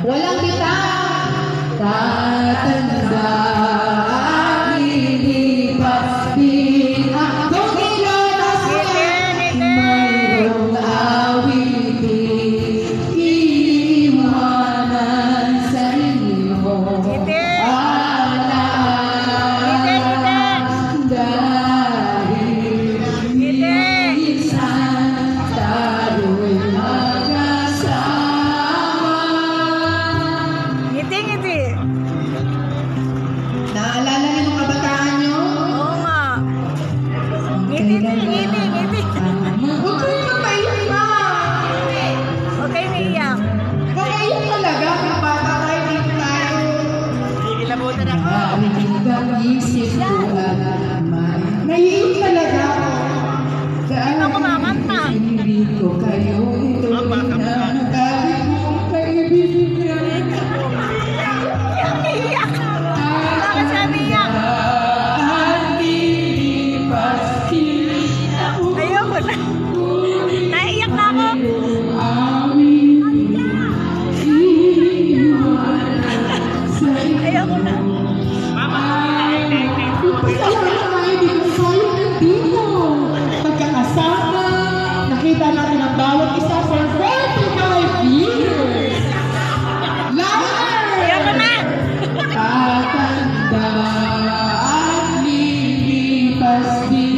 Walang bitang tatandaan, lilipas din ang tugilanas niya. Mayroong awitin iiwanan sa inyo. Naalala niyo mga kabataan niyo? Oo nga. Ngiti. Huwag kayo mapaiyak pa. Huwag kayo naiyak. Kakaiyak talaga. Mga bata tayo, dito tayo. Ikilabutan ako. Narinig ang isip ko at may naiiyak talaga ako. Hindi ako mamanta. Hindi ko kayo ito na nagkari kong kaibigan. Iyak. Bakit siya naiyak? Ayoko na. Naiiyak na ako. Ayoko na. Pagkakasama, nakita natin ang bawat isa for 45 years. Ayoko na. Tatandaan, lilipas din